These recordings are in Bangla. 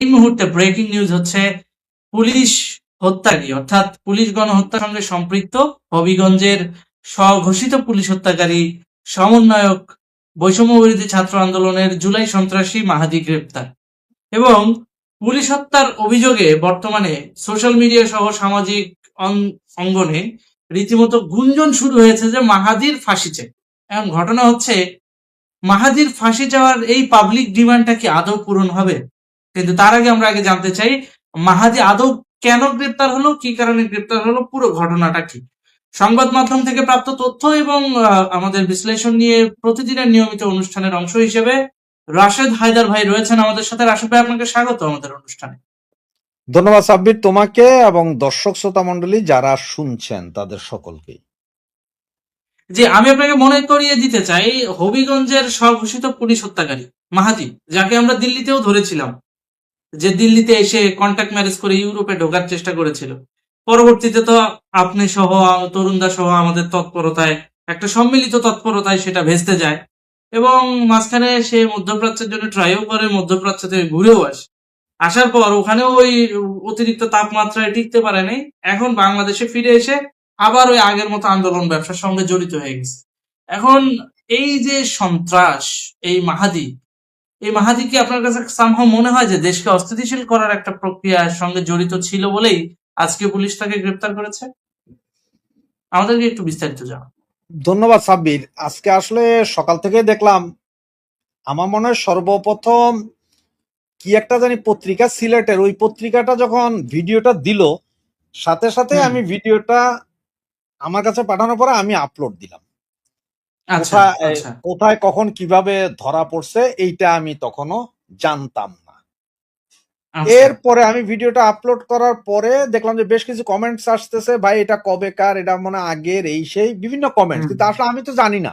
এই মুহূর্তে ব্রেকিং নিউজ হচ্ছে পুলিশ হত্যাকারী অর্থাৎ পুলিশ গণহত্যার সঙ্গে সম্পৃক্ত হবিগঞ্জের স্বঘোষিত পুলিশ হত্যাকারী সমন্বয়ক বৈষম্য বিরোধী ছাত্র আন্দোলনের জুলাই সন্ত্রাসী মাহাদি গ্রেপ্তার। এবং পুলিশ হত্যার অভিযোগে বর্তমানে সোশ্যাল মিডিয়া সহ সামাজিক অঙ্গনে রীতিমতো গুঞ্জন শুরু হয়েছে যে মাহাদির ফাঁসি চাই। এখন ঘটনা হচ্ছে মাহাদির ফাঁসি চাওয়ার এই পাবলিক ডিমান্ডটা কি আদৌ পূরণ হবে? কিন্তু তার আগে আমরা জানতে চাই মাহাদি আদৌ কেন গ্রেপ্তার হলো, কি কারণে গ্রেপ্তার হলো, পুরো ঘটনাটা কি। সংবাদ মাধ্যম থেকে প্রাপ্ত তথ্য এবং আমাদের বিশ্লেষণ নিয়ে প্রতিদিনের নিয়মিত অনুষ্ঠানের অংশ হিসেবে রাশেদ হায়দার ভাই রয়েছেন আমাদের সাথে। রাশেদ ভাই, আপনাকে স্বাগত আমাদের অনুষ্ঠানে। ধন্যবাদ সাব্বির, তোমাকে এবং দর্শক শ্রোতা মন্ডলী যারা শুনছেন তাদের সকলকেই। জি, আমি আপনাকে মনে করিয়ে দিতে চাই হবিগঞ্জের স্বঘোষিত পুলিশ হত্যাকারী মাহাদি, যাকে আমরা দিল্লিতেও ধরেছিলাম, যে দিল্লিতে এসে কন্ট্যাক্ট ম্যারেজ করে ইউরোপে ঢোকার চেষ্টা করেছিল। পরবর্তীতে তো আপনি সহ তরুণদা সহ আমাদের তৎপরতায়, একটা সম্মিলিত তৎপরতায় সেটা ভেস্তে যায় এবং মাঝখানে সে মধ্যপ্রাচ্যের জন্য ট্রাইও করে, মধ্যপ্রাচ্য থেকে ঘুরেও আসে। আসার পর ওখানেও ওই অতিরিক্ত তাপমাত্রায় টিকতে পারে নাই। এখন বাংলাদেশে ফিরে এসে আবার ওই আগের মতো আন্দোলন ব্যবসার সঙ্গে জড়িত হয়ে গেছে। এখন এই যে সন্ত্রাস, এই মাহাদি কি আপনার কাছে সামহাও মনে হয় যে দেশকে অস্থিতিশীল করার একটা প্রক্রিয়ার সঙ্গে জড়িত ছিল বলেই আজকে পুলিশ তাকে গ্রেপ্তার করেছে? আমাদেরকে একটু বিস্তারিত জানান। ধন্যবাদ সাব্বির। আজকে আসলে সকাল থেকে দেখলাম, আমার মনে হয় সর্বপ্রথম কি একটা জানি পত্রিকা, সিলেটের ওই পত্রিকাটা যখন ভিডিওটা দিল, সাথে সাথে আমি ভিডিওটা আমার কাছে পাঠানোর পরে আমি আপলোড দিলাম। কোথায় কখন কিভাবে ধরা পড়ছে এইটা আমি তখনও জানতাম না। এরপরে আমি ভিডিওটা আপলোড করার পরে দেখলাম যে বেশ কিছু কমেন্টস আসতেছে, ভাই এটা কবেকার, এটা মনে আগের, এই সেই বিভিন্ন কমেন্ট। কিন্তু আসলে আমি তো জানি না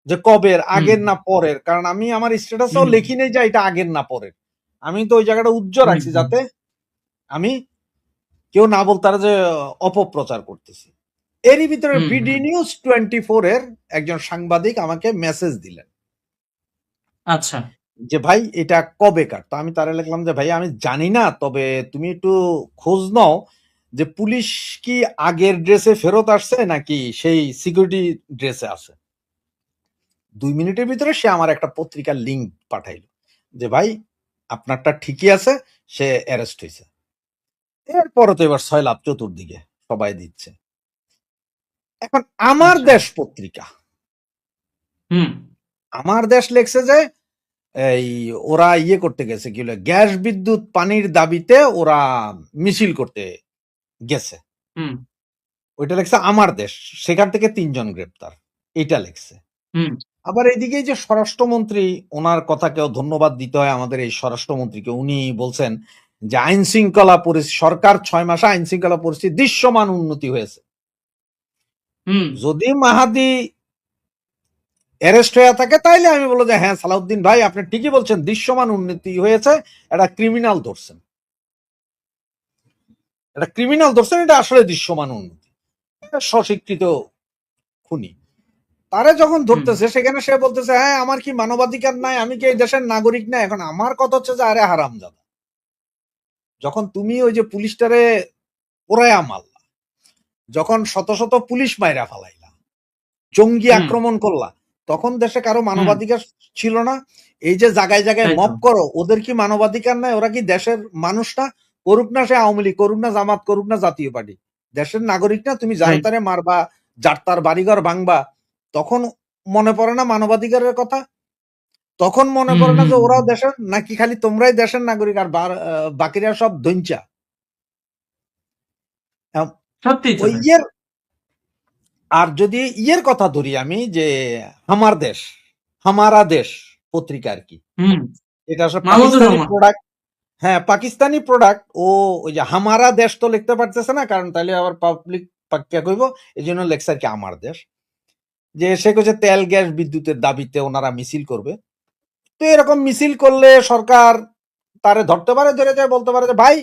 যে কবের, আগের না পরের, কারণ আমি আমার স্ট্যাটাসেও লিখি নেই যে এটা আগের না পরের। আমি তো ওই জায়গাটা উজ্জ্বল রাখছি যাতে আমি কেউ না বলতে পারে যে অপপ্রচার করতেছি। এরই ভিতরে বিডি নিউজ 24 এর একজন সাংবাদিক আমাকে মেসেজ দিলেন, আচ্ছা, যে ভাই এটা কবেকার। তো আমি তারা লিখলাম যে ভাই আমি জানি না, তবে তুমি একটু খোঁজ নাও যে পুলিশ কি আগের ড্রেসে ফেরত আসছে নাকি সেই সিকিউরিটি ড্রেসে আছে। 2 মিনিটের ভিতরে সে আমার একটা পত্রিকার লিঙ্ক পাঠাইলো যে ভাই আপনারটা ঠিকই আছে, সে অ্যারেস্ট হয়েছে। এরপরে তো এবার সয়লাভ চতুর্দিকে সবাই দিচ্ছে। এখন আমার দেশ পত্রিকা, আমার দেশ লেখছে যে এই ওরা করতে গেছে, কি হলো, গ্যাস বিদ্যুৎ পানির দাবিতে ওরা মিছিল করতে গেছে। ওইটা লেখছে আমার দেশ, সেখান থেকে 3 জন গ্রেপ্তার, এটা লেখছে। আবার এইদিকে যে স্বরাষ্ট্রমন্ত্রী, ওনার কথাকেও ধন্যবাদ দিতে হয় আমাদের এই স্বরাষ্ট্রমন্ত্রীকে। উনি বলছেন যে আইন শৃঙ্খলা পরিস্থিতি, সরকার 6 মাসে আইন শৃঙ্খলা পরিস্থিতি দৃশ্যমান উন্নতি হয়েছে। যদি মাহাদি অ্যারেস্ট হয়ে থাকে তাইলে আমি বলবো যে হ্যাঁ সালাউদ্দিন ভাই আপনি ঠিকই বলছেন, দৃশ্যমান উন্নতি হয়েছে, এটা ক্রিমিনাল ধরছেন, এটা আসলে দৃশ্যমান উন্নতি, স্বস্বীকৃত খুনি। তারে যখন ধরতেছে সেখানে সে বলতেছে হ্যাঁ আমার কি মানবাধিকার নাই, আমি কি এই দেশের নাগরিক না। এখন আমার কথা হচ্ছে যে আরে হারামজাদা, যখন তুমি ওই যে পুলিশটারে পোড়ায়া মারলা, যখন শত শত পুলিশ মাইরা ফালাইলা, জঙ্গি আক্রমণ করলা, তখন দেশে কারো মানবাধিকার ছিল না? এই যে জায়গায় জায়গায় মব করো, ওদের কি মানবাধিকার নাই? ওরা কি দেশের মানুষ না? করুক না সে আওয়ামী লীগ, করুক না জামাত, করুক না জাতীয় পার্টি, দেশের নাগরিক না? তুমি যার তারে মারবা, যার তার বাড়িঘর ভাঙবা, তখন মনে পড়ে না মানবাধিকারের কথা? তখন মনে পড়ে না যে ওরাও দেশের, নাকি খালি তোমরাই দেশের নাগরিক আর বাকিরা সব দঞ্চা? ওই আর যদি কথা ধরি আমি, যে আমার দেশ হামারা দেশ পত্রিকা আর কি, এটা আসলে পাকিস্তানি প্রোডাক্ট। হ্যাঁ, পাকিস্তানি প্রোডাক্ট। ও ওই যে হামারা দেশ তো লিখতে পারতেছে না, কারণ তাহলে আবার পাবলিক পাক্কা কইব, এই জন্য লেখছে আর কি আমার দেশ। যে সে কইছে তেল গ্যাস বিদ্যুতের দাবিতে ওনারা মিছিল করবে। তো এরকম মিছিল করলে সরকার তারে ধরতে পারে, ধরে যায় বলতে পারে যে ভাই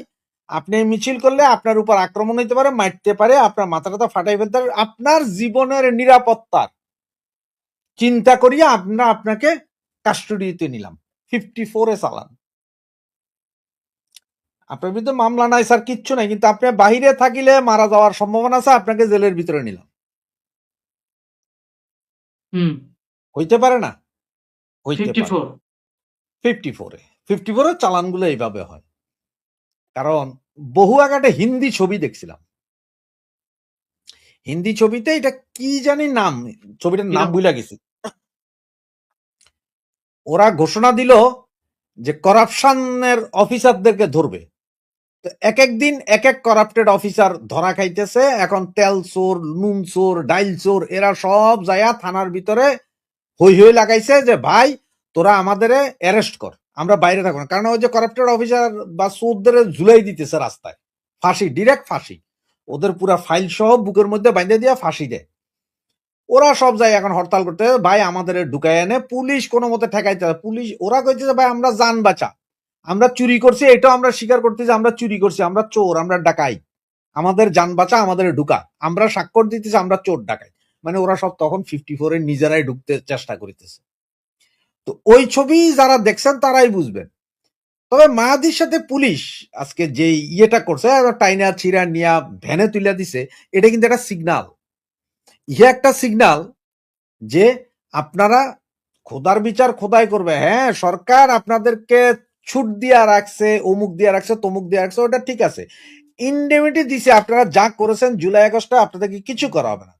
আপনি মিছিল করলে আপনার উপর আক্রমণ হইতে পারে, মারতে পারে, আপনার মাথাটা ফাটাই ফেলতে পারে, আপনার জীবনের নিরাপত্তার চিন্তা করিয়া আমরা আপনাকে কাস্টডিতে নিলাম, 54 চালান। আপনার বিরুদ্ধে মামলা নাই স্যার, কিচ্ছু নাই, কিন্তু আপনি বাহিরে থাকিলে মারা যাওয়ার সম্ভাবনা আছে, আপনাকে জেলের ভিতরে নিলাম। হুম। হইতে পারে না? হইতে পারে। 54। 54 এ চালানগুলো এইভাবে হয়। কারণ বহু আগে একটা হিন্দি ছবি দেখছিলাম। হিন্দি ছবিতে এটা কি জানি নাম, ছবিটার নাম কিরকম? ভুলে গেছি। ওরা ঘোষণা দিল যে করাপশনের অফিসারদেরকে ধরবে। তো এক এক দিন এক এক করাপ্টেড অফিসার ধরা খাইতেছে। এখন তেল চোর, নুন চোর, ডাইল চোর এরা সব যায়া থানার ভিতরে হই হই লাগাইছে যে ভাই তোরা আমাদের অ্যারেস্ট কর, আমরা বাইরে থাকবো না। কারণ ওই যে করাপ্টেড অফিসার বা চোরদের ঝুলাই দিতেছে রাস্তায়, ফাঁসি, ডিরেক্ট ফাঁসি, ওদের পুরা ফাইল সহ বুকের মধ্যে বাইন্ধে দিয়া ফাঁসি দেয়। ওরা সব যায় এখন হরতাল করতে, ভাই আমাদের ঢুকায় এনে পুলিশ কোনো মতে ঠেকাইতে হবে। পুলিশ ওরা কইতেছে ভাই আমরা জান বাঁচা, আমরা চুরি করছি, এটাও আমরা স্বীকার করতে যে আমরা চুরি করছি, আমরা চোর, আমরা ডাকাই, আমাদের জান বাঁচা, আমাদের ঢুকা, আমরা স্বাক্ষর দিতেছি আমরা চোর ডাকাই। মানে ওরা সব তখন 54 এর নিজেরাই ঢুকতে চেষ্টা করিতেছে। তো ওই ছবি যারা দেখছেন তারাই বুঝবেন। তবে মায়াদির সাথে পুলিশ আজকে যে ইয়েটা করছে, টাইনা ছিড়া নিয়া ভ্যানে তুলে দিছে, এটা কিন্তু একটা সিগনাল। ইহে একটা সিগনাল যে আপনারা খোদার বিচার খোদাই করবে। হ্যাঁ, সরকার আপনাদেরকে ছুট দিয়া রাখছে, অমুক দিয়া রাখছে, তমুক দিয়া রাখছে, ওটা ঠিক আছে, ইন্ডেমিনিটি দিছে, আপনারা যা করেছেন জুলাই আগস্টে আপনাদেরকে কিছু করা হবে না,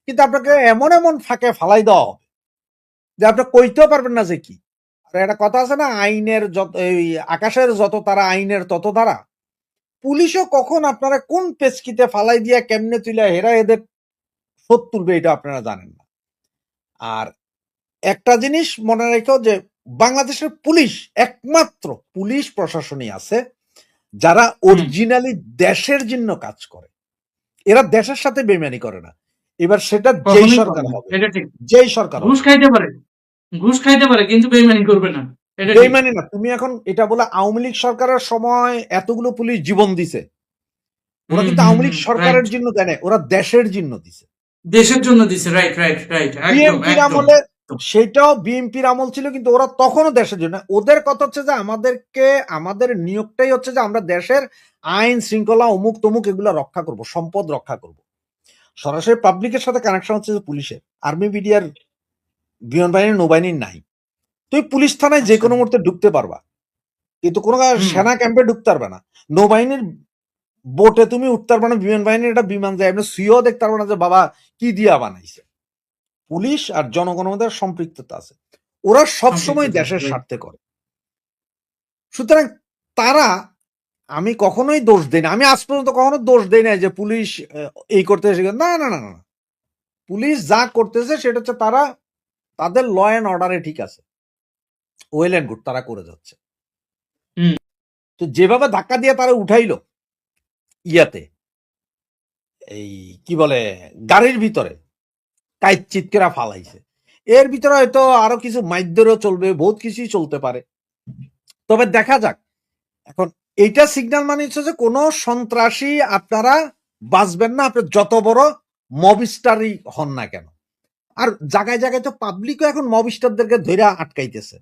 কিন্তু আপনাকে এমন এমন ফাঁকে ফালাই দেওয়া হবে যে আপনি কইতেও পারবেন না যে কি। আর একটা কথা আছে না, আইনের যত এই আকাশের যত তারা আইনের তত ধারা। পুলিশও কখন আপনারা কোন পেচকিতে ফালাই দিয়া কেমনে তুলে হেরা এদের শোধ তুলবে এটা আপনারা জানেন না। আর একটা জিনিস মনে রেখো যে বাংলাদেশের পুলিশ, একমাত্র পুলিশ প্রশাসনই আছে যারা অরিজিনালি দেশের জন্য কাজ করে। এরা দেশের সাথে বেইমানি করে না। এবার সেটা যেই কখনোই সরকার করে না, হবে, এটা ঠিক। যেই সরকার ঘুষ হবে, খাইতে পারে, ঘুষ খাইতে পারে, কিন্তু বেইমানি করবে না, এটা ঠিক। বেইমানি না। তুমি এখন এটা বলে আওয়ামী লীগ সরকারের সময় এতগুলো পুলিশ জীবন দিছে, ওরা কিন্তু আওয়ামী লীগ রাইট। সরকারের জন্য দেয় না, ওরা দেশের জন্য দিছে। দেশের জন্য দিছে, রাইট রাইট রাইট, একদম বিএনপির একদম। আমলে সেটাও বিএনপির আমল ছিল, কিন্তু ওরা তখনও দেশের জন্য। ওদের কথা হচ্ছে যে আমাদেরকে, আমাদের নিয়োগটাই হচ্ছে যে আমরা দেশের আইন শৃঙ্খলা অমুক তমুক এগুলো রক্ষা করব, সম্পদ রক্ষা করব। সরাসরি পাবলিকের সাথে কানেকশন হচ্ছে যে পুলিশের, আর্মি, বিডিআর, বিমান বাহিনীর, নৌবাহিনীর নাই। তুই পুলিশ থানায় যে আচ্ছা। কোনো মুহূর্তে ঢুকতে পারবা, কিন্তু কোনো হুম। সেনা ক্যাম্পে ঢুকতে পারবে না। নৌবাহিনীর বোটে তুমি উঠতে পারবে না, বিমান বাহিনীর একটা বিমান যায়, আপনি সুইও দেখতে পারবে না যে বাবা কি দিয়া বানাইছে। পুলিশ আর জনগণের মধ্যে সম্পৃক্ততা আছে, ওরা সবসময় সম্পৃক্ততা, দেশের right. স্বার্থে করে। সুতরাং তারা, আমি কখনোই দোষ দেই না, আমি আজ পর্যন্ত কখনো দোষ দেই না যে পুলিশ এই করতেছে, না না না না, পুলিশ যা করতেছে সেটা হচ্ছে তারা তাদের ল অ্যান্ড অর্ডারে ঠিক আছে, ওয়েল অ্যান্ড গুড, তারা করে যাচ্ছে। হুম। তো যেভাবে ধাক্কা দিয়ে তারা উঠাইলো ইয়াতে, এই কি বলে গাড়ির ভিতরে কাইত চিৎকেরা ফালাইছে, এর ভিতরে হয়তো আরো কিছু মাইদ্যরও চলবে, বহুত কিছুই চলতে পারে। তবে দেখা যাক। এখন এইটা সিগন্যাল মানে হচ্ছে যে কোনো সন্ত্রাসী আপনারা বাঁচবেন না, আপনি যত বড় মবস্টারই হন না কেন। আর জায়গায় জায়গায় তো পাবলিকও এখন মবস্টারদেরকে ধরে আটকাইতেছে।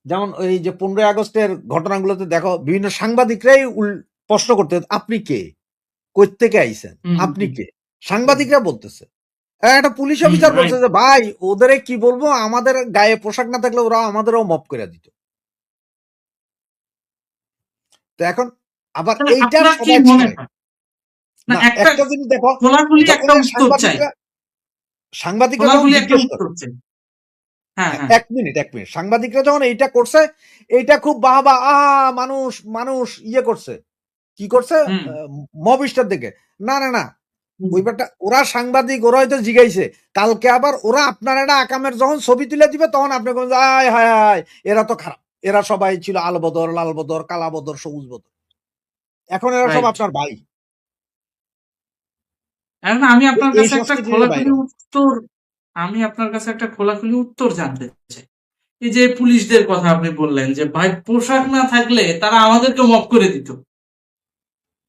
যেমন ওই যে 15 আগস্টের ঘটনাগুলোতে দেখো, বিভিন্ন সাংবাদিকরাই প্রশ্ন করতে, আপনি কে, কই থেকে আইছেন, আপনি কে, সাংবাদিকরা বলতেছে। একটা পুলিশ অফিসার বলছে যে ভাই ওদের কি বলবো, আমাদের গায়ে পোশাক না থাকলে ওরা আমাদেরও মপ করে দিত। তো এখন আবার এইটা সবাই চায় না। একটা জিনিস দেখো, সাংবাদিকরা যখন জিজ্ঞেস করে, হ্যাঁ, এক মিনিট, সাংবাদিকরা যখন এইটা করছে, এইটা খুব বাহবা, মানুষ মানুষ ইয়ে করছে, কি করছে, মবিস্টার দেখে, না না না, ওই ব্যাপারটা ওরা সাংবাদিক, ওরা হয়তো জিগাইছে, কালকে আবার ওরা আপনার একটা আকামের যখন ছবি তুলে দিবে তখন আপনি বলবেন আয় হায় হায় এরা তো খারাপ, এরা সবাই ছিল আলবদর, লাল বদর, কালা বদর, সবুজ বদর, এখন এরা সব আপনার ভাই। এখন আমি আপনার কাছে একটা খোলাখুলি উত্তর, আমি আপনার কাছে একটা খোলাখুলি উত্তর জানতে চাই। এই যে পুলিশদের কথা আপনি বললেন যে ভাই পোশাক না থাকলে তারা আমাদেরকে মপ করে দিত,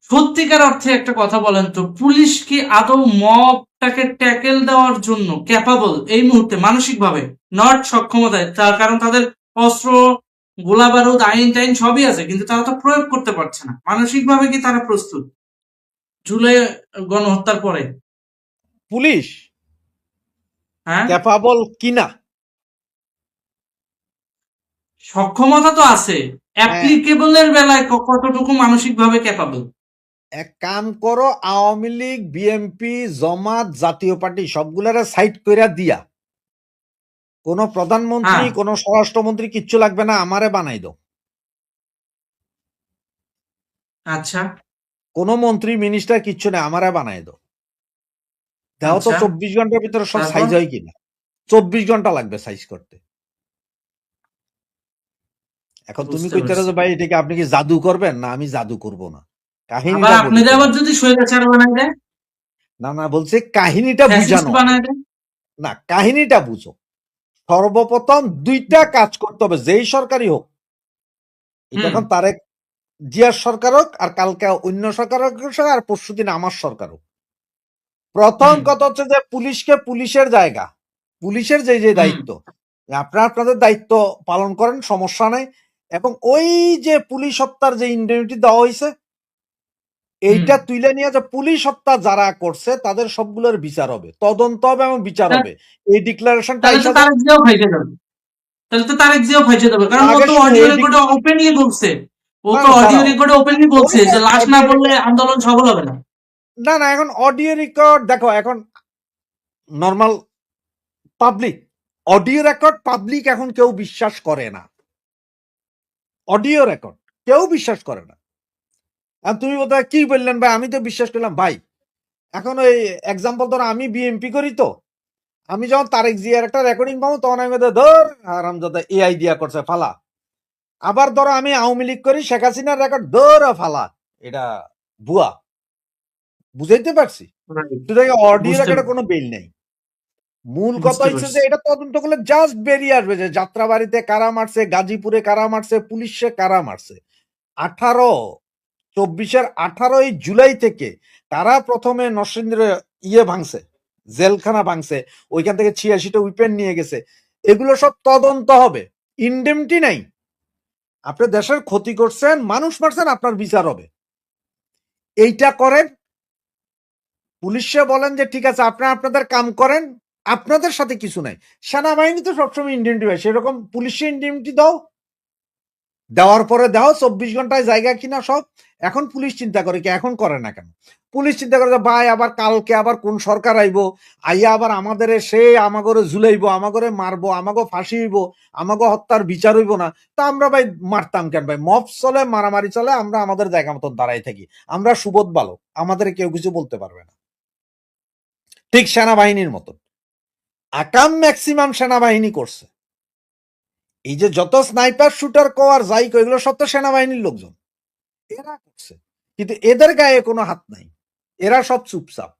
সত্যিকার অর্থে একটা কথা বলেন তো, পুলিশ কি আদৌ মবটাকে ট্যাকেল দেওয়ার জন্য ক্যাপাবল এই মুহূর্তে মানসিকভাবে? নট সক্ষমতায়, তার কারণ তাদের অস্ত্র গোলা বারুদ আইন টাইন সবই আছে, কিন্তু তারা তো প্রয়োগ করতে পারছে না। মানসিকভাবে কি তারা প্রস্তুত জুলাই গণহত্যার পরে? পুলিশ হ্যাঁ, ক্যাপাবল কিনা? সক্ষমতা তো আছে, হ্যাঁ, অ্যাপ্লিকেবলের বেলায় কতটুকু মানসিকভাবে ক্যাপাবল? এক কাম করো, আওয়ামী লীগ, বিএনপি, জামাত, জাতীয় পার্টি সবগুলারে সাইড কইরা দিয়া কোন প্রধানমন্ত্রী, হ্যাঁ, কোন স্বরাষ্ট্রমন্ত্রী কিচ্ছু লাগবে না, আমারে বানাই দাও। আচ্ছা, কোন মন্ত্রী মিনিস্টার কিচ্ছু নেই, আমারে বানাই দাও। দেখো তো আচ্ছা, 24 ঘন্টার ভিতরে সব তারপর? সাইজ হয় কিনা। 24 ঘন্টা লাগবে সাইজ করতে। এখন তুমি বুঝতে কইতে পারছি। যে ভাই এটাকে আপনি কি জাদু করবেন? না, আমি জাদু করব না। আবার কাহিনীটা বলি আপনাদের আবার তোমার। যদি স্বৈরাচার বানায় দেয়, না না, বলছে কাহিনীটা ফ্যাসিস্ট বুঝানো হবে। বানায় দেয়? না, কাহিনীটা বুঝো। সর্বপ্রথম দুইটা কাজ করতে হবে, যেই সরকারই হোক। এটা হুম, এখন তারেক জিয়ার সরকার হোক, আর কালকে অন্য সরকার হোক, আর পরশুদিন আমার সরকার হোক। প্রথম হুম, কথা হচ্ছে যে পুলিশকে পুলিশের জায়গা, পুলিশের যে যে হুম, দায়িত্ব, আপনারা আপনাদের দায়িত্ব পালন করেন, সমস্যা নেই। এবং ওই যে পুলিশ হত্যার যে ইন্ডেমনিটি দেওয়া হয়েছে, হুম। এইটা তুলে নিয়ে যে পুলিশ হত্যা যারা করছে তাদের সবগুলোর বিচার হবে, তদন্ত হবে এবং বিচার তা- হবে। এই ডিক্লারেশনটা তাহলে তো আইসা যায়। তারেক জিয়াও ফাইসে যাবে। তাহলে তো তারেক জিয়াও ফাইসে যাবে, কারণ ও আগে তো শুনো, অডিও এই রেকর্ডে ওপেনলি বলছে। ও না তো না, অডিও দাঁড়াও। রেকর্ডে ওপেনলি বলছে ওইটা যে লাশ না অডিও পড়লে আন্দোলন সফল হবে না। না না, এখন অডিও রেকর্ড দেখো, এখন normal public audio record public এখন কেউ বিশ্বাস করে না। অডিও রেকর্ড কেউ বিশ্বাস করে না। আর তুমি বোধহয় কি বললেন ভাই, আমি তো বিশ্বাস করলাম ভাই। এখন ওই এক্সাম্পল ধরো, আমি বিএমপি করি, তো আমি যখন তারেক জিয়ার একটা রেকর্ডিং পাবো তখন আমি বলতে, ধর আরামজাদা এআই দিয়া করছে ফালা। আবার ধরো আমি আওয়ামী লীগ করি, শেখ হাসিনার রেকর্ড ধর ফালা, এটা ভুয়া। বুঝাইতে পারছি? Right. তো দেখে অডিও বুঝতে রেকর্ডে কোনো বেল নেই। মূল কথা বুঝতে হচ্ছে যে পারছি। এটা তদন্ত করলে জাস্ট বেরিয়ে আসবে যে যাত্রাবাড়িতে কারা মারছে, গাজীপুরে কারা মারছে, পুলিশে কারা মারছে। 24 জুলাই থেকে তারা প্রথমে নরসিংদীরে ভাঙছে, জেলখানা ভাঙছে, ওইখান থেকে 86টা উইপেন নিয়ে গেছে। এগুলো সব তদন্ত হবে। ইনডেমটি নাই, আপনি দেশের ক্ষতি করছেন, মানুষ মারছেন, আপনার বিচার হবে। এইটা করেন। পুলিশে বলেন যে ঠিক আছে, আপনারা আপনাদের কাম করেন, আপনাদের সাথে কিছু নাই। সেনাবাহিনী তো সবসময় ইন্ডেমটি হয়, সেরকম পুলিশে ইন্ডেমটি দাও। দেওয়ার পরে দাও 24 ঘন্টায় জায়গা কিনা সব। এখন পুলিশ চিন্তা করে কি, এখন করে না কেন? পুলিশ চিন্তা করে যে ভাই আবার কালকে আবার কোন সরকার আইবো, আইয়া আবার আমাদের সে আমাগরে ঝুলাইবো, আমাগরে মারবো, আমাগো ফাঁসি হইব, আমাগো হত্যার বিচার হইব না। তা আমরা ভাই মারতাম কেন ভাই? মব চলে, মারামারি চলে, আমরা আমাদের জায়গা মতন দাঁড়াই থাকি। আমরা সুবোধ বালক, আমাদের কেউ কিছু বলতে পারবে না। ঠিক সেনাবাহিনীর মতন আকাম ম্যাক্সিমাম সেনাবাহিনী করছে। এই যে যত স্নাইপার শুটার কো আর যাই কো, এগুলো সব তো সেনাবাহিনীর লোকজন, এরা করছে। কিন্তু এদের গায়ে কোনো হাত নাই, এরা সব চুপচাপ,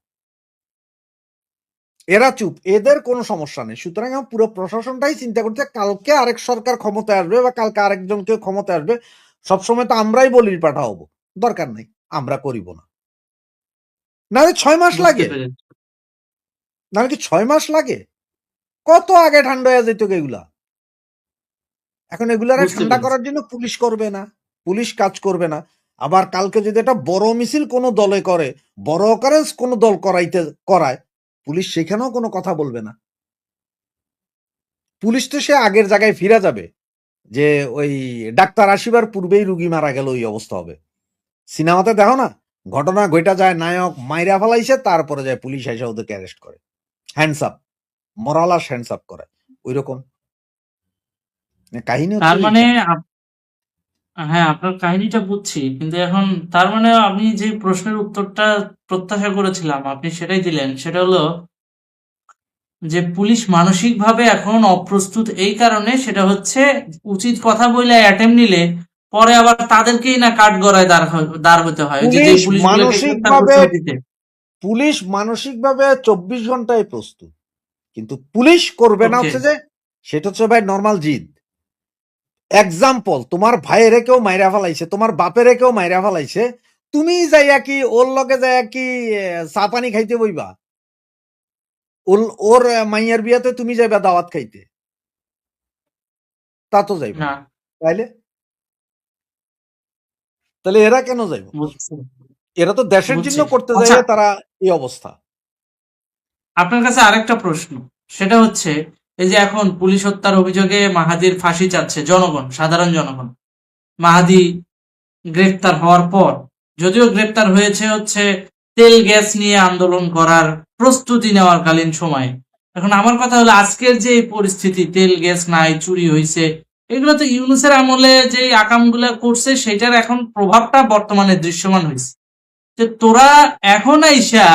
এরা চুপ, এদের কোনো সমস্যা নেই। সুতরাং আমার পুরো প্রশাসনটাই চিন্তা করছে কালকে আরেক সরকার ক্ষমতায় আসবে বা কালকে আরেকজন কেউ ক্ষমতায় আসবে, সবসময় তো আমরাই বলির পাঠা হবো, দরকার নেই, আমরা করিব না। নাহলে 6 মাস বুঝতে লাগে, পেরেছি। নাহলে কি 6 মাস লাগে? কত আগে ঠান্ডা হয়ে যেত এগুলা। এখন এগুলারে বুঝতে ঠান্ডা পেরেছি। করার জন্য পুলিশ করবে না, পুলিশ কাজ করবে না। আবার কালকে যদি একটা বড় মিছিল কোনো দলে করে, বড় অকারেন্স কোনো দল করায়, পুলিশ সেখানেও কোনো কথা বলবে না। পুলিশ তো সে আগের জায়গায় ফিরে যাবে, যে ওই ডাক্তার আসিবার পূর্বেই রুগী মারা গেল, ওই অবস্থা হবে। সিনেমাতে দেখো না, ঘটনা ঘটা যায়, নায়ক মাইরা ফেলাইছে, তারপরে যায় পুলিশ এসে ওদেরকে অ্যারেস্ট করে, হ্যান্ডস আপ, মরালাস হ্যান্ডস আপ করে, ওই রকম কাহিনী হচ্ছে তার মানে এইটা। হ্যাঁ, আপনার কাহিনীটা বুঝছি, কিন্তু এখন তার মানে আমি যে প্রশ্নের উত্তরটা প্রত্যাশা করেছিলাম আপনি সেটাই দিলেন। সেটা হলো যে পুলিশ মানসিকভাবে এখন অপ্রস্তুত, এই কারণে সেটা হচ্ছে উচিত কথা বলে অ্যাটেম্প নিলে পরে আবার তাদেরকেই না কাঠগড়ায় দাঁড় হতে হয়, ওই যে যে পুলিশ পুলিশগুলোকে গ্রেফতার মানসিকভাবে করছে অতীতে। পুলিশ মানসিকভাবে 24 ঘন্টায় প্রস্তুত, কিন্তু পুলিশ করবে না ওকে। হচ্ছে যে, সেটা হচ্ছে ভাই নর্মাল জিদ। এক্সাম্পল, তোমার ভাইয়েরে কেউ মাইরা ফেলাইছে, তোমার বাপেরে কেউ মাইরা ফেলাইছে, তুমি যাইয়া কি ওর লগে যাইয়া কি চা পানি খাইতে বইবা? ওর মাইয়ার বিয়াতে তুমি যাইবা দাওয়াত খাইতে? তা তো যাইবা না, না। তাইলে তাহলে এরা কেন যাইব? বুঝছি এরা তো দেশের জন্য বুঝছি করতে আচ্ছা, যাইয়ে তারা এই অবস্থা। আপনার কাছে আরেকটা প্রশ্ন, সেটা হচ্ছে এই যে এখন পুলিশ হত্যার অভিযোগে মাহাদির ফাঁসি চাচ্ছে জনগণ, সাধারণ জনগণ। মাহাদি গ্রেফতার হওয়ার পর, যদিও গ্রেফতার হয়েছে হচ্ছে তেল গ্যাস নিয়ে আন্দোলন করার প্রস্তুতি নেওয়ার কালীন সময়ে। এখন আমার কথা হলো, আজকের যে এই পরিস্থিতি, তেল গ্যাস নাই, চুরি হয়েছে, এগুলো তো ইউনূসের আমলে যে আকামগুলা করছে সেটার এখন প্রভাবটা বর্তমানে দৃশ্যমান হয়েছে। যে তোরা এখন আইসা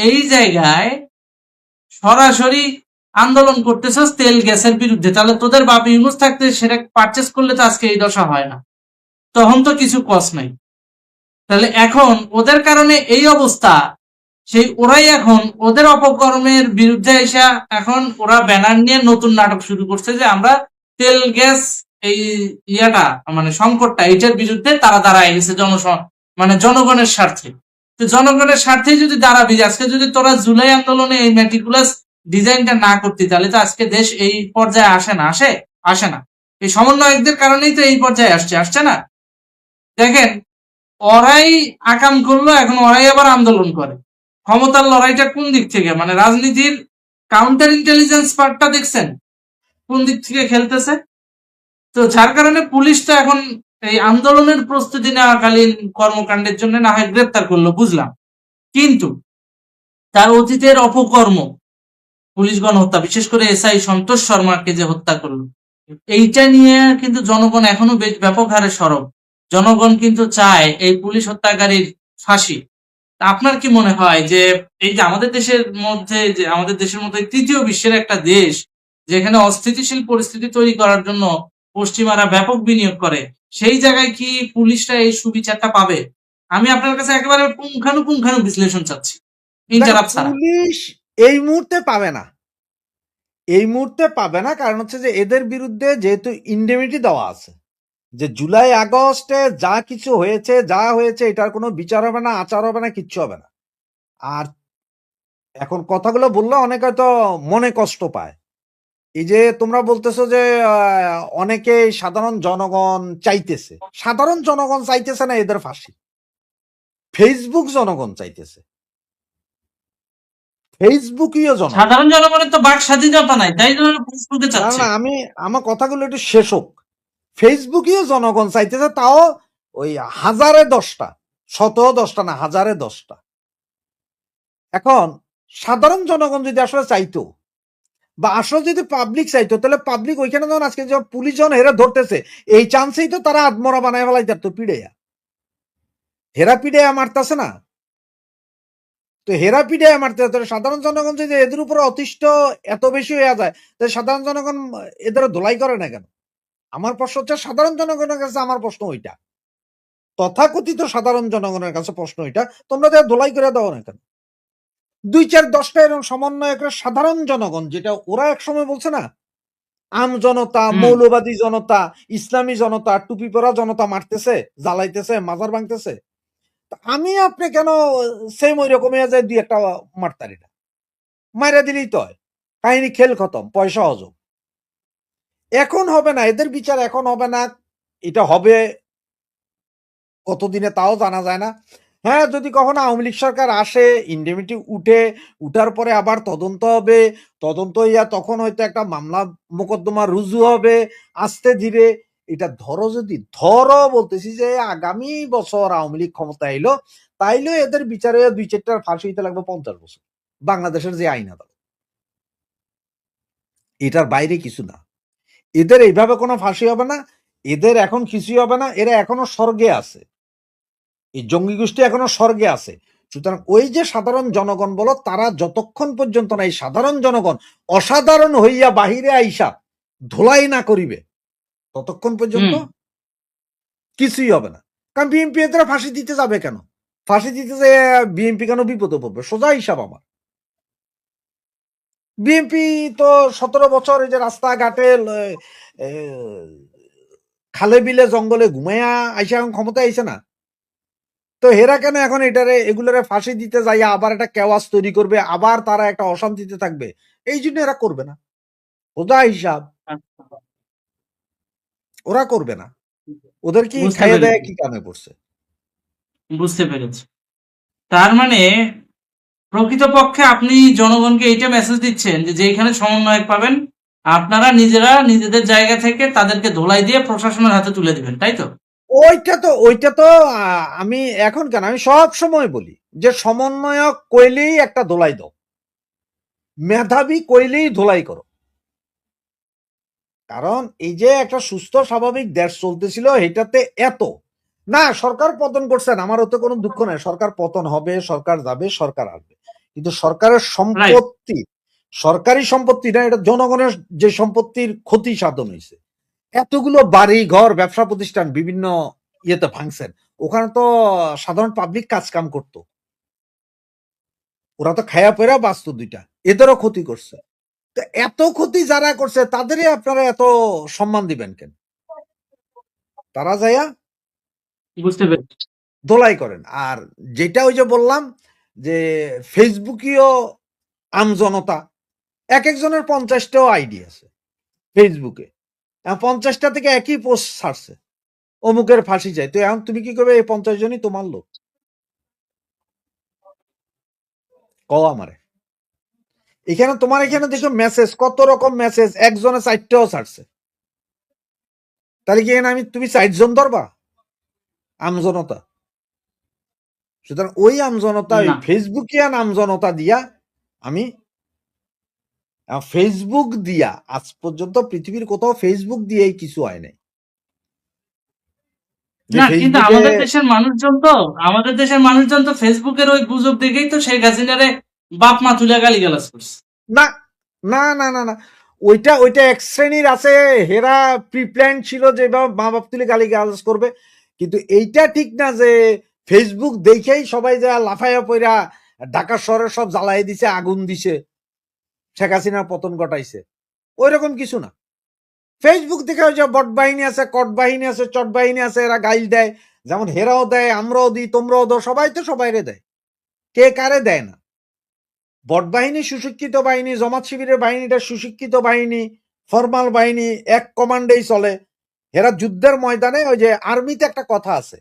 এই জায়গায় সরাসরি আন্দোলন করতেছস তেল গ্যাসের বিরুদ্ধে, তাহলে তোদের বাপ ইউনূস থাকতে সেটা পারচেস করলে তো আজকে এই দশা হয় না, তখন তো কিছু কষ্ট নাই। তাহলে এখন ওদের কারণে এই অবস্থা, সেই ওরাই এখন ওদের অপকর্মের বিরুদ্ধে এসে এখন ওরা ব্যানার নিয়ে নতুন নাটক শুরু করছে যে আমরা তেল গ্যাস এই ইয়াটা মানে সংকটটা এটার বিরুদ্ধে তারা দাঁড়ায় গেছে মানে জনগণের স্বার্থে। তো জনগণের স্বার্থে যদি দাঁড়াবি, আজকে যদি তোরা জুলাই আন্দোলনে এই মেটিকুলাস ডিজাইনটা না করতি, তাহলে তো আজকে দেশ এই পর্যায়ে আসে না। এই সমন্বয়কদের কারণেই তো এই পর্যায়ে আসছে না। দেখেন, ওরাই আকাম করলো, এখন ওরাই আবার আন্দোলন করে। ক্ষমতার লড়াইটা কোন দিক থেকে, মানে রাজনীতির কাউন্টার ইন্টেলিজেন্স পার্টটা দেখছেন কোন দিক থেকে খেলতেছে। তো যার কারণে পুলিশ তো এখন এই আন্দোলনের প্রস্তুতি নেওয়াকালীন কর্মকাণ্ডের জন্য না হয় গ্রেপ্তার করলো, বুঝলাম, কিন্তু তার অতীতের অপকর্ম, পুলিশ গণহত্যা, বিশেষ করে এসআই সন্তোষ শর্মাকে যে হত্যা করলো, এইটা নিয়ে কিন্তু জনগণ এখনো বেশ ব্যাপক হারে সরব। জনগণ কিন্তু চায় এই পুলিশ হত্যাকারীর ফাঁসি। তা আপনার কি মনে হয় যে এই যে আমাদের দেশের মধ্যে, যে আমাদের দেশের মধ্যে তৃতীয় বিশ্বের একটা দেশ যেখানে অস্থিতিশীল পরিস্থিতি তৈরি করার জন্য পশ্চিমারা ব্যাপক বিনিয়োগ করে, সেই জায়গায় কি পুলিশরা এই সুবিচারটা পাবে? আমি আপনার কাছে একেবারে পুঙ্খানু বিশ্লেষণ চাচ্ছি, দেখো, ইন্টারাপ্ট ছাড়া। পুলিশ এই মুহূর্তে পাবে না, এই মুহূর্তে পাবে না। কারণ হচ্ছে যে এদের বিরুদ্ধে যেহেতু ইন্ডেমিনিটি দেওয়া আছে, যে জুলাই আগস্টে যা কিছু হয়েছে, যা হয়েছে, এটার কোনো বিচার হবে না, আচার হবে না, কিচ্ছু হবে না। আর এখন কথাগুলো বললে অনেকে হয়তো মনে কষ্ট পায়। এই যে তোমরা বলতেছো যে অনেকে সাধারণ জনগণ চাইতেছে, সাধারণ জনগণ চাইতেছে না এদের ফাঁসি, ফেসবুক জনগণ চাইতেছে, ফেসবুকীয় জনগণ। সাধারণ জনগণের তো বাক স্বাধীনতা নাই, তাই জন্য ফেসবুকে না চাচ্ছে। না, আমার কথাগুলো একটু শেষ হোক। ফেসবুকীয় জনগণ চাইতেছে, তাও ওই হাজারে 10টা, 10টা না, হাজারে 10টা। এখন সাধারণ জনগণ যদি আসলে চাইতো, বা আসলে যদি পাবলিক চাইতো, তাহলে পাবলিক ওইখানে যখন আজকে যে পুলিশ যখন হেরা ধরতেছে, এই চান্সেই তো তারা আত্মরা বানায় ফেলাই তো পিড়েয়া, হেরা পিড়েয়া মারতেছে না। তো হেরা পিড়েয়া মারতে সাধারণ জনগণ যদি এদের উপরে অতিষ্ঠ এত বেশি হয়ে যায়, তাহলে সাধারণ জনগণ এদের ধোলাই করে না কেন? আমার প্রশ্ন হচ্ছে, সাধারণ জনগণের কাছে আমার প্রশ্ন ওইটা, তথাকথিত সাধারণ জনগণের কাছে প্রশ্ন ওইটা, তোমরা যা ধোলাই করে দাও না কেন? 2-4-10টা এরকম সমন্বয়করা সাধারণ জনগণ, যেটা ওরা একসময় বলছে না, আম জনতা, হুম। মৌলবাদী জনতা, ইসলামী জনতা, টুপি পরা জনতা মারতেছে, জ্বালাইতেছে, মাজার ভাঙতেছে। আমি আপনি কেন সেম ওই রকমই যায় 2-1টা মারতারি না? মাইরা দিলেই তো হয়, কাহিনী খেল খতম, পয়সা হজম। এখন হবে না, এদের বিচার এখন হবে না। এটা হবে কতদিনে তাও জানা যায় না। হ্যাঁ, যদি কখনো আওয়ামী লীগ সরকার আসে, ইন্ডেমিনিটি উঠার পরে আবার তদন্ত হবে, তদন্ত হইয়া তখন হয়তো একটা মামলা মোকদ্দমা রুজু হবে আস্তে ধীরে। এটা ধরো বলতেছি যে আগামী বছর আওয়ামী লীগ ক্ষমতা এলো, তাইলে এদের বিচারে 2-4টার ফাঁসি হইতে লাগবে 50 বছর, বাংলাদেশের যে আইন আদালত, এটার বাইরে কিছু না। এদের এইভাবে কোনো ফাঁসি হবে না, এদের এখন কিছুই হবে না, এরা এখনো স্বর্গে আছে, এই জঙ্গি গোষ্ঠী এখনো স্বর্গে আছে। সুতরাং ওই যে সাধারণ জনগণ বলো, তারা যতক্ষণ পর্যন্ত না এই সাধারণ জনগণ অসাধারণ হইয়া বাহিরে আইসা ধোলাই না করিবে, ততক্ষণ পর্যন্ত হুম। কিছুই হবে না। কারণ বিএনপি এদের ফাঁসি দিতে যাবে কেন? ফাঁসি দিতে যে বিএনপি কেন বিপদে পড়বে? সোজা হিসাব আমার, বিএনপি তো 17 বছর এই যে রাস্তাঘাটে খালে বিলে জঙ্গলে ঘুমাইয়া আইসা এখন ক্ষমতা আইসে না। তো হেরা কেন এখন এগুলারে ফাঁসি দিতে যাইয়া আবার একটা কেওয়াস তৈরি করবে, আবার তারা একটা অশান্তিতে থাকবে? এই জন্য এরা করবে না, সোজা হিসাব। ওরা করবে না, ওদের কি বুঝতে খাইয়ে দেয় পেরেছি, কি কামে পড়ছে। বুঝতে পেরেছি। তার মানে প্রকৃতপক্ষে আপনি জনগণকে এইটা মেসেজ দিচ্ছেন যে যেখানে সমন্বয়ক পাবেন আপনারা নিজেরা নিজেদের জায়গা থেকে তাদেরকে ধোলাই দিয়ে প্রশাসনের হাতে তুলে দিবেন, তাই তো? ওইটা তো আমি এখন কেন, আমি সব সময় বলি যে সমন্বয়ক কইলেই একটা ধোলাই দাও, মেধাবী কইলেই ধোলাই করো। কারণ এই যে একটা সুস্থ স্বাভাবিক দেশ চলতেছিল, এটাতে এত না সরকার পতন করছেন, আমার ওতে কোনো দুঃখ নাই, সরকার পতন হবে, সরকার যাবে, সরকার আসবে, কিন্তু সরকারের রাইট। সম্পত্তি সরকারি সম্পত্তি না, এটা জনগণের যে সম্পত্তির ক্ষতি সাধন হয়েছে। এতগুলো বাড়ি ঘর ব্যবসা প্রতিষ্ঠান বিভিন্ন ইয়েতে ভাঙছেন, ওখানে তো সাধারণ পাবলিক কাজ কাম করতো, ওরা তো খায়া পেরা বাঁচতো, দুইটা এদেরও ক্ষতি করছে। তো এত ক্ষতি যারা করছে তাদেরই আপনারা এত সম্মান দিবেন কেন? তারা যাইয়া বুঝতে পেরেছি। দোলাই করেন। আর যেটা ওই যে বললাম যে ফেসবুকীয় আমজনতা, এক একজনের 50টাও আইডি আছে ফেসবুকে, 50টা থেকে একই পোস্ট ছাড়ছে, অমুকের ফাঁসি চাই, তো এখন তুমি কি করবে? এই 50 জনই তোমার লোক, কও আমারে। এখানে তোমার এখানে দেখো মেসেজ, কত রকম মেসেজ, একজনে 4টাও ছাড়ছে, তাহলে কি এখানে তুমি 4 জন ধরবা আমজনতা? সুতরাং ওই আমজনতা, ওই না, ফেসবুকিয়ান আমজনতা দিয়া আমি ফেসবুক দিয়া আজ পর্যন্ত পৃথিবীর কোথাও ফেসবুক দিয়েই কিছু হয় নাই যে না, কিন্তু ফেসবুকে। আমাদের দেশের মানুষজন তো ফেসবুকের ওই গুজব দেখেই তো শেখ হাসিনারে বাপ মা তুলে গালিগালাজ করছে। না না না না না, ওইটা ওইটা এক শ্রেণীর আছে, হেরা প্রিপ্ল্যান ছিল যে মা বাপ তুলে গালি গালাজ করবে, কিন্তু এইটা ঠিক না যে ফেসবুক দেখেই সবাই যা লাফাইয়া পইরা ঢাকা শহরে সব জ্বালাই দিছে, আগুন দিছে, শেখ হাসিনার পতন ঘটাইছে, ওই রকম কিছু না। ফেসবুক দেখে ওই যে বট বাহিনী আছে, কট বাহিনী আছে, চট বাহিনী আছে, এরা গাইল দেয়, যেমন হেরাও দেয়, আমরাও দিই, তোমরাও দাও, সবাই তো সবাইরে দেয়, কে কারে দেয় না। বট বাহিনী সুশিক্ষিত বাহিনী, জামাত শিবিরের বাহিনীটা সুশিক্ষিত বাহিনী, ফরমাল বাহিনী, এক কমান্ডেই চলে। এরা যুদ্ধের ময়দানে, ওই যে আর্মিতে একটা কথা আছে,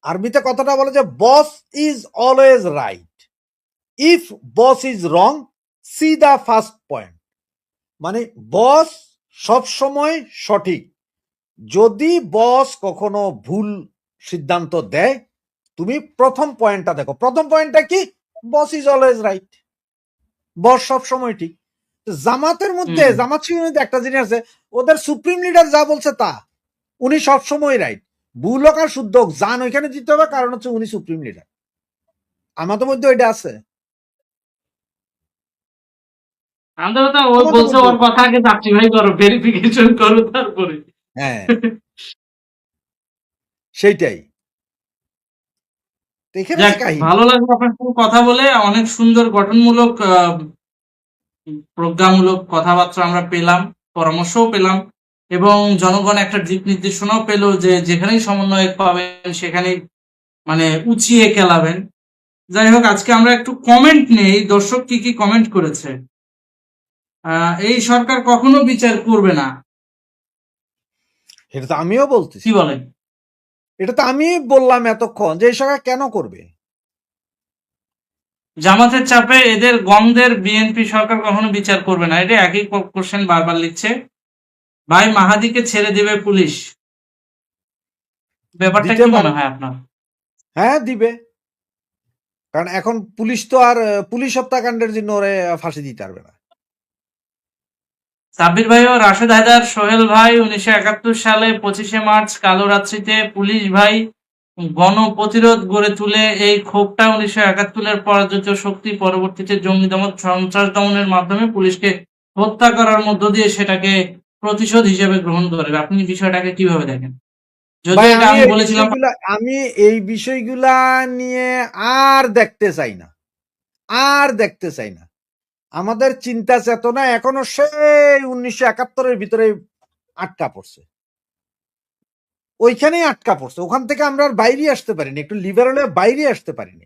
আর্মিতে কথাটা বলে যে boss is always right, if boss is wrong see the first point. মানে বস সব সময় সঠিক, যদি বস কখনো ভুল সিদ্ধান্ত দেয় তুমি প্রথম পয়েন্টটা দেখো। প্রথম পয়েন্টটা কি? বস ইজ অলওয়েজ রাইট, বস সব সময় ঠিক। জামাতের মধ্যে, হুম। জামাত শিবিরের মধ্যে একটা জিনিস আছে, ওদের সুপ্রিম লিডার যা বলছে তা, উনি সব সময় রাইট, ভুল হোক আর শুদ্ধ হোক জান ওইখানে দিতে হবে, কারণ হচ্ছে উনি সুপ্রিম লিডার। আমাদের মধ্যে ওইটা আছে, আমাদের কথা ও আমাদের বলছে মধ্যে ওর কথা আগে জাস্টিফাই করো, ভেরিফিকেশন করো তারপরে। হ্যাঁ সেইটাই, তো এখানে যাক, যে কাহিনী। ভালো লাগলো আপনার সাথে কথা বলে। অনেক সুন্দর গঠনমূলক প্রজ্ঞামূলক কথাবার্তা আমরা পেলাম, পরামর্শও পেলাম, এবং জনগণ একটা দিক নির্দেশনাও পেল যে যেখানেই সমন্বয়ক পাবেন সেখানেই মানে উঁচিয়ে খেলাবেন। যাই হোক, আজকে আমরা একটু কমেন্ট নেই, দর্শক কি কি কমেন্ট করেছে। এই সরকার কখনো বিচার করবে না, এটা তো আমিও কি বলতেছি, বলেন? এটা তো আমি বললাম এতক্ষণ যে এই সরকার কেন করবে। জামাতের চাপে এদের গমদের বিএনপি সরকার কখনো বিচার করবে না, এটা একই কোশ্চেন বারবার লিখছে। ভাই, মাহাদিকে ছেড়ে দেবে পুলিশ, ব্যাপারটা দিতে কি পারে, মনে হয় আপনার? হ্যাঁ দিবে, কারণ এখন পুলিশ তো আর পুলিশ হত্যাকাণ্ডের জন্য ওরে ফাঁসি দিতে পারবে না। সাব্বির ভাই ও রাশেদ হায়দার, সোহেল ভাই, 1971 সালে 25শে মার্চ কালো রাত্রিতে পুলিশ ভাই গণপ্রতিরোধ গড়ে তুলে এই ক্ষোভটা 1971-এর পরাজিত শক্তি পরবর্তীতে জঙ্গি দমন সন্ত্রাস দমনের মাধ্যমে পুলিশকে হত্যা করার মধ্য দিয়ে সেটাকে প্রতিশোধ হিসেবে গ্রহণ করে। আপনি বিষয়টাকে কিভাবে দেখেন? ভাই যদিও এটা আমি আমি এই বলেছিলাম। বিষয়গুলা, আমি এই বিষয়গুলা নিয়ে আর দেখতে চাই না, আর দেখতে চাই না। আমাদের চিন্তা চেতনা এখনো সেই 1971-এর ভিতরে আটকা পড়ছে, ওইখানেই আটকা পড়ছে, ওখান থেকে আমরা আর বাইরে আসতে পারিনি, একটু লিবারেল বাইরে আসতে পারিনি,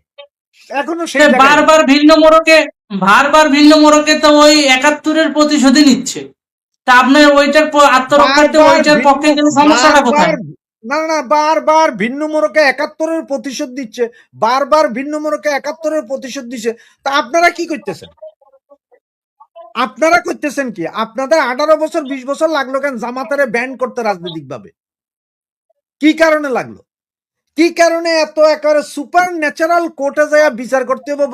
এখনো সেই জায়গায়। বারবার ভিন্ন মোড়কে তো ওই 71-এর প্রতিশোধই নিচ্ছে। তা আপনার ওইটার আত্মরক্ষার্থে বারবার ওইটার পক্ষে গেলে সমস্যাটা কোথায়? বারবার ভিন্ন মোড়কে ৭১-এর প্রতিশোধ দিচ্ছে, বারবার ভিন্ন মোড়কে ৭১-এর প্রতিশোধ দিচ্ছে। তা আপনারা কি করতেছেন? আপনারা করতেছেন কি? আপনাদের ১৮ বছর ২০ বছর লাগলো কেন জামাতারে ব্যান করতে রাজনৈতিকভাবে? কি কারণে লাগলো? কি কারণে এত একেবারে সুপার ন্যাচারাল কোর্টে যায় বিচার করতে হবে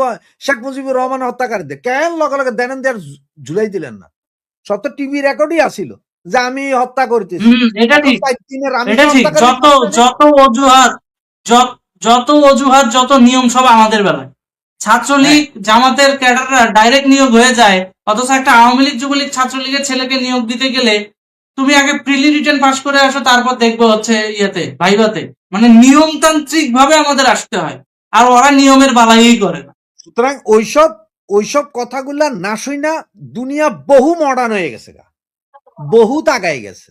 শেখ মুজিবুর রহমান হত্যাকারীদের? কেন লগে লগে দেন দিয়ে ঝুলাই দিলেন না? সব তো টিভি রেকর্ডই আসিল যে আমি হত্যা করতেছি। এটা এখন ঠিক, ৪ দিনের আমি এটা তো ঠিক। হত্যাকারী যত পাচ্ছি না। যত অজুহাত যত অজুহাত, যত নিয়ম সব আমাদের বেলায়। ছাত্রলীগ জামাতের ক্যাডাররা ডাইরেক্ট নিয়োগ হয়ে যায়, অথচ একটা আওয়ামী লীগ যুবলীগ ছাত্রলীগের ছেলেকে নিয়োগ দিতে গেলে তুমি আগে প্রিলি রিটেন পাস করে আসো, তারপর দেখবো হচ্ছে ইয়েতে ভাইভাতে। মানে নিয়মতান্ত্রিক ভাবে আমাদের আসতে হয়, আর ওরা নিয়মের বালাই করে না। সুতরাং ওইসব কথাগুলা না শুই না দুনিয়া বহু মডার্ন হয়ে গেছে, বহুত আগায় গেছে।